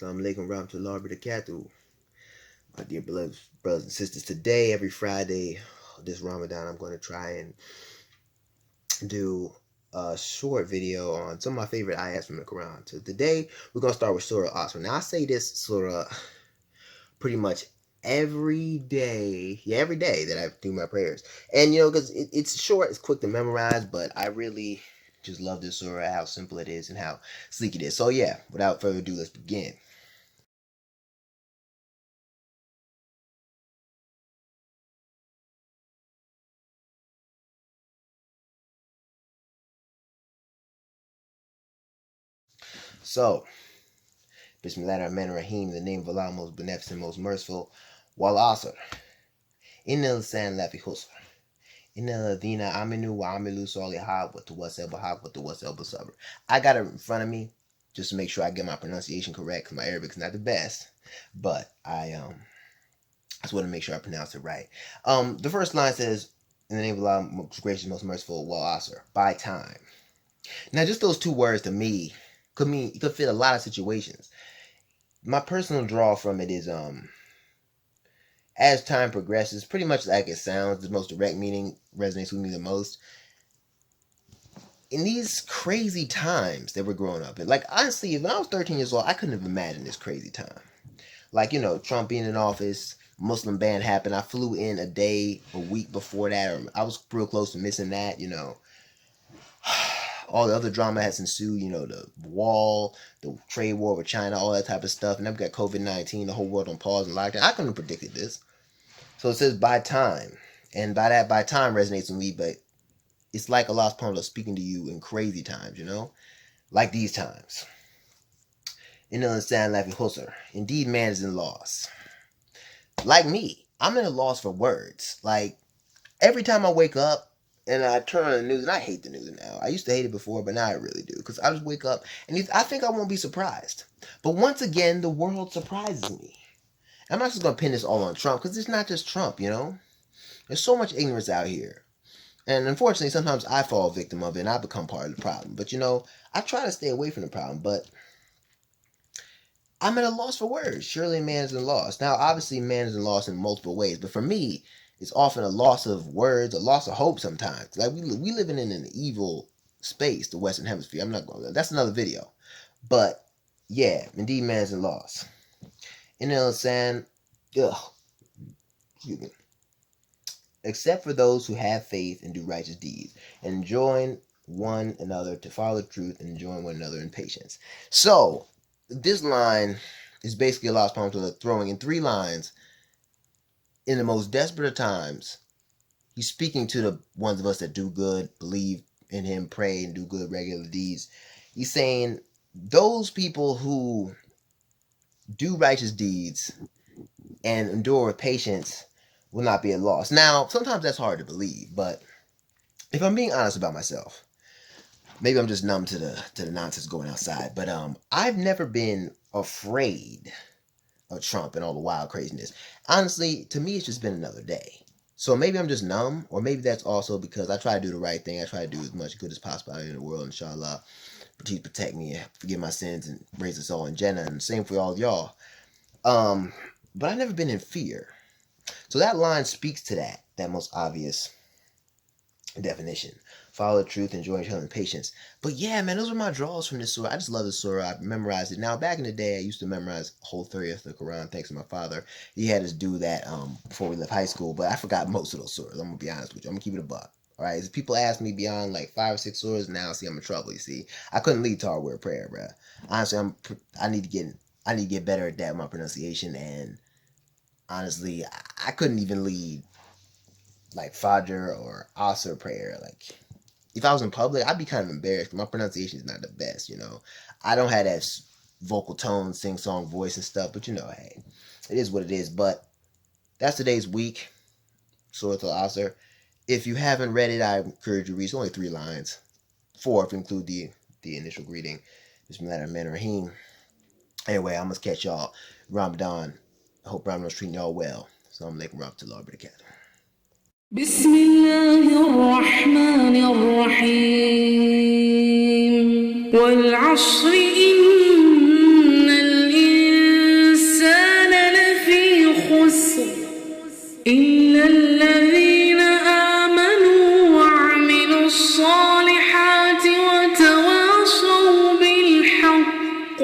Assalamu alaikum warahmatullahi wabarakatuh. My dear beloved brothers and sisters, today, every Friday, this Ramadan, I'm going to try and do a short video on some of my favorite ayahs from the Quran. So today, we're going to start with Surah Asr. Now, I say this Surah pretty much every day. Yeah, every day that I do my prayers. And, because it's short, it's quick to memorize, but I really just love this Surah, how simple it is and how sleek it is. So, yeah, without further ado, let's begin. So, Bismillahirrahmanirrahim, in the name of Allah, most beneficent, most merciful. Wal Asr. Inna lisan lafi khusr. Inna ladina aminu wa amilu salihat wa tawassaw bihaq wa tawassaw bisabr. I got it in front of me just to make sure I get my pronunciation correct, because my Arabic is not the best, but I just want to make sure I pronounce it right. The first line says, in the name of Allah, most gracious, most merciful, Wal Asr, by time. Now, just those two words to me could fit a lot of situations. My personal draw from it is as time progresses, pretty much like it sounds, the most direct meaning resonates with me the most. In these crazy times that we're growing up in, like, honestly, when I was 13 years old, I couldn't have imagined this crazy time. Like, Trump being in office, Muslim ban happened. I flew in a week before that, or I was real close to missing that, all the other drama has ensued, the wall, the trade war with China, all that type of stuff. And then we got COVID-19, the whole world on pause and lockdown. I couldn't have predicted this. So it says by time. And by time resonates with me, but it's like Allah's subhanahu speaking to you in crazy times, like these times. Indeed, man is in loss. Like me, I'm in a loss for words. Like, every time I wake up, and I turn on the news, and I hate the news now. I used to hate it before, but now I really do. Because I just wake up, and I think I won't be surprised. But once again, the world surprises me. I'm not just going to pin this all on Trump, because it's not just Trump, There's so much ignorance out here. And unfortunately, sometimes I fall victim of it, and I become part of the problem. But, I try to stay away from the problem, but I'm at a loss for words. Surely man is in loss. Now, obviously, man is in loss in multiple ways, but for me, it's often a loss of words, a loss of hope sometimes. Like, we living in an evil space, the Western Hemisphere. I'm not going to, that's another video. But, yeah, indeed, man is in loss. In El San, excuse me. Except for those who have faith and do righteous deeds, and join one another to follow the truth, and join one another in patience. So, this line is basically Allah's subhanahu throwing in 3 lines. In the most desperate of times, he's speaking to the ones of us that do good, believe in him, pray, and do good regular deeds. He's saying those people who do righteous deeds and endure with patience will not be at loss. Now, sometimes that's hard to believe, but if I'm being honest about myself, maybe I'm just numb to the nonsense going outside, but I've never been afraid of Trump and all the wild craziness. Honestly, to me, it's just been another day. So maybe I'm just numb, or maybe that's also because I try to do the right thing. I try to do as much good as possible out in the world, inshallah. Please protect me, forgive my sins, and raise us all in Jannah, and same for all of y'all. But I've never been in fear. So that line speaks to that most obvious definition. Follow the truth, enjoy each other, and patience. But yeah, man, those are my draws from this surah. I just love this surah. I memorized it. Now, back in the day, I used to memorize whole 30th of the Quran, thanks to my father. He had us do that before we left high school, but I forgot most of those surahs. I'm going to be honest with you. I'm going to keep it a buck. All right, if people ask me beyond like 5 or 6 surahs, now see I'm in trouble. You see, I couldn't lead to our word prayer, bro. Honestly, I need to get better at that with my pronunciation, and honestly, I couldn't even lead like Fajr or Asr prayer. Like, if I was in public, I'd be kind of embarrassed. My pronunciation is not the best, I don't have that vocal tone, sing-song voice and stuff, but hey, it is what it is. But that's today's week, Surah Al-Asr. If you haven't read it, I encourage you to read. It's only 3 lines. 4 if you include the initial greeting. Bismillahirrahmanirrahim. Anyway, I must catch y'all Ramadan. I hope Ramadan's treating y'all well. Assalamu alaikum warahmatullahi wabarakatuh. بسم الله الرحمن الرحيم والعصر إن الإنسان الذين آمنوا وعملوا الصالحات وتواصوا بالحق